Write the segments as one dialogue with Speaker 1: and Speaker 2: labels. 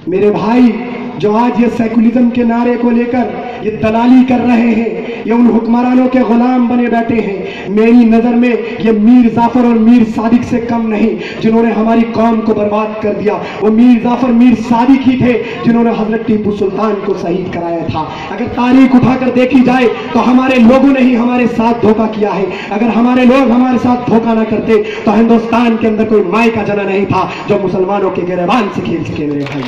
Speaker 1: मेरे भाई, जो आज ये सेकुलरिज्म के नारे को लेकर ये दलाली कर रहे हैं, ये उन हुक्मरानों के गुलाम बने बैठे हैं। मेरी नजर में ये मीर जाफर और मीर सादिक से कम नहीं, जिन्होंने हमारी कौम को बर्बाद कर दिया। वो मीर जाफर मीर सादिक ही थे जिन्होंने हजरत टीपू सुल्तान को शहीद कराया था। अगर तारीख उठाकर देखी जाए तो हमारे लोगों ने ही हमारे साथ धोखा किया है। अगर हमारे लोग हमारे साथ धोखा ना करते तो हिंदुस्तान के अंदर कोई माई का जना नहीं था जो मुसलमानों के गिरबान से खेल सके। मेरे भाई,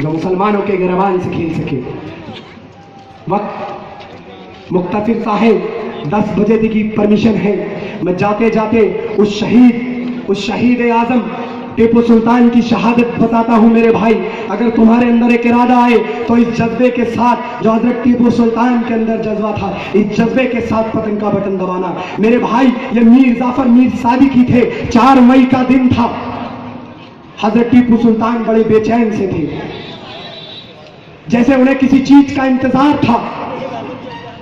Speaker 1: जो मुसलमानों के गिरबान से खेल सके। वक्त मुख्तासिर साहेब 10 बजे की परमिशन है। मैं जाते जाते उस शहीद आजम टीपू सुल्तान की शहादत बताता हूं। मेरे भाई, अगर तुम्हारे अंदर एक इरादा आए तो इस जज्बे के साथ, जो हजरत टीपू सुल्तान के अंदर जज्बा था, इस जज्बे के साथ पतंग का बटन दबाना। मेरे भाई, ये मीर जाफर मीर सादिक ही थे। 4 मई का दिन था। हजरत टीपू सुल्तान बड़े बेचैन से थे, जैसे उन्हें किसी चीज का इंतजार था।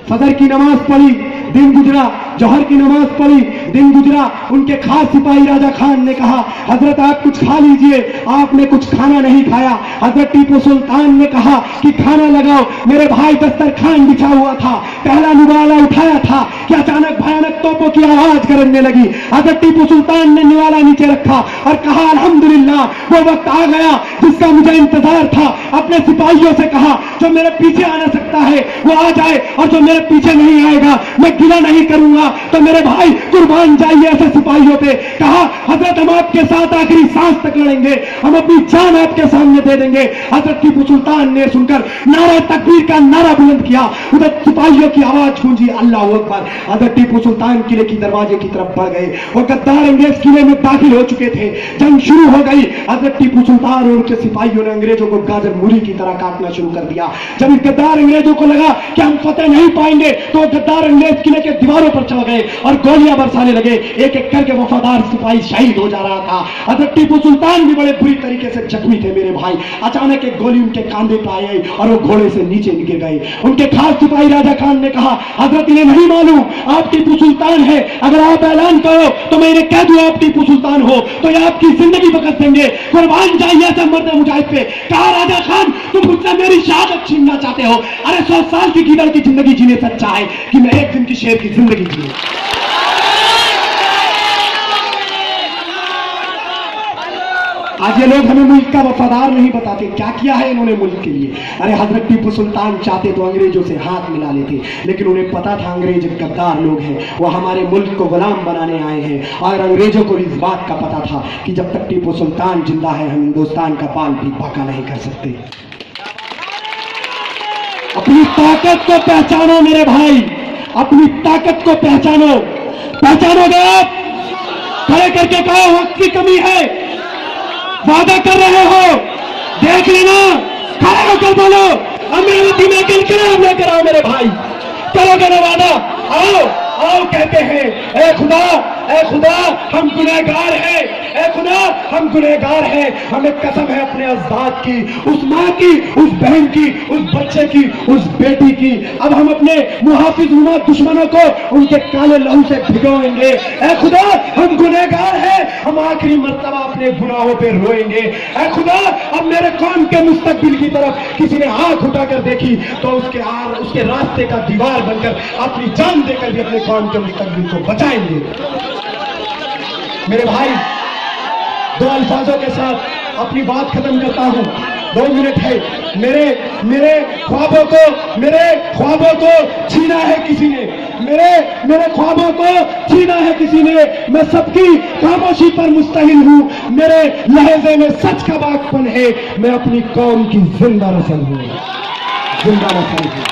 Speaker 1: फजर की नमाज पढ़ी, दिन गुजरा। जोहर की नमाज पढ़ी, दिन गुजरा। उनके खास सिपाही राजा खान ने कहा, हजरत आप कुछ खा लीजिए। आपने कुछ खाना नहीं खाया। हजरत टीपू सुल्तान ने कहा कि खाना लगाओ। मेरे भाई, दस्तरखान बिछा हुआ था, पहला निवाला उठाया था कि अचानक भयानक तोपों की आवाज गरजने लगी। हजरत टीपू सुल्तान ने निवाला नीचे रखा और कहा, अल्हम्दुलिल्लाह, वो वक्त आ गया जिसका मुझे इंतजार था। अपने सिपाहियों से कहा, जो मेरे पीछे आना सकता है वो आ जाए, और जो मेरे पीछे नहीं आएगा मैं गिला नहीं करूंगा। तो मेरे भाई, कुर्बान जाइए ऐसे सिपाहियों पे। कहा, हजरत हम आपके साथ आखिरी सांस तक लड़ेंगे, हम अपनी जान आपके सामने दे देंगे। हजरत टीपू सुल्तान ने सुनकर नारा तकबीर का नारा बुलंद किया। उधर सिपाहियों की आवाज गूंजी, अल्लाहू अकबर। हजरत टीपू सुल्तान किले की दरवाजे की तरफ बढ़ गए। वो गद्दार अंग्रेज किले में दाखिल हो चुके थे। जंग शुरू हो गई। हजरत टीपू सुल्तान और उनके सिपाहियों ने अंग्रेजों को गाजर मूली की तरह काटना शुरू कर दिया। जब इस गद्दार अंग्रेजों को लगा कि हम फतेह नहीं पाएंगे तो गद्दार अंग्रेज किले के दीवारों पर चढ़ गए और गोलियां बरसाने लगे। एक एक करके वफादार सिपाही शहीद हो जा रहा था। हजरत टीपू सुल्तान भी बड़े बुरी तरीके से जख्मी थे। मेरे भाई, अचानक एक गोली उनके कांधे पर आई और वो घोड़े से नीचे गिर गए। उनके खास सिपाही राजा खान ने कहा, हजरत इन्हें नहीं मालूम आप टीपू सुल्तान है। अगर आप ऐलान करो तो मैं इन्हें कह दूं आप टीपू सुल्तान हो तो ये आपकी जिंदगी बकस देंगे। कुर्बान जाइए ऐसे मर्द मुजाहिद पे। कहा, राजा खान, तुम मुझसे मेरी शहादत छीनना चाहते हो? अरे 100 साल की गीदड़ की जिंदगी जीने से अच्छा है कि मैं एक दिन की शेर की जिंदगी जीऊं। आज ये लोग हमें मुल्क का वफादार नहीं बताते। क्या किया है इन्होंने मुल्क के लिए? अरे हजरत टीपू सुल्तान चाहते तो अंग्रेजों से हाथ मिला लेते, लेकिन उन्हें पता था अंग्रेज गद्दार लोग हैं, वो हमारे मुल्क को गुलाम बनाने आए हैं। और अंग्रेजों को इस बात का पता था कि जब तक टीपू सुल्तान जिंदा है हम हिंदुस्तान का बाल भी बाका नहीं कर सकते। अपनी ताकत को पहचानो मेरे भाई, अपनी ताकत को पहचानो। पहचानोगे आप? खड़े करके कहो, वक्त की कमी है। वादा कर रहे हो? देख लेना। खड़े होकर बोलो, अमरावती में इनकलाब लेकर आओ मेरे भाई। करोगे ना वादा? आओ आओ कहते हैं, ए खुदा हम गुनहगार हैं, ए खुदा हम गुनहगार हैं। हमें कसम है अपने अज़दाद की, उस माँ की, उस बहन की, उस बच्चे की, उस बेटी की। अब हम अपने मुहाफिज दुश्मनों को उनके काले लहू से भिगोएंगे। ए खुदा हम गुनहगार हैं, हम आखिरी मर्तबा अपने गुनाहों पे रोएंगे। ए खुदा, अब मेरे कौम के मुस्तकबिल की तरफ किसी ने आंख उठाकर देखी तो उसके रास्ते का दीवार बनकर अपनी जान देकर भी अपने कौम के मुस्तकबिल को बचाएंगे। मेरे भाई, 2 अल्फाजों के साथ अपनी बात खत्म करता हूं। 2 मिनट है। मेरे ख्वाबों को छीना है किसी ने, मेरे ख्वाबों को छीना है किसी ने। मैं सबकी खामोशी पर मुस्तहिल हूं। मेरे लहजे में सच का बागपन है। मैं अपनी कौम की जिंदा नस्ल हूं, जिंदा नस्ल हूं।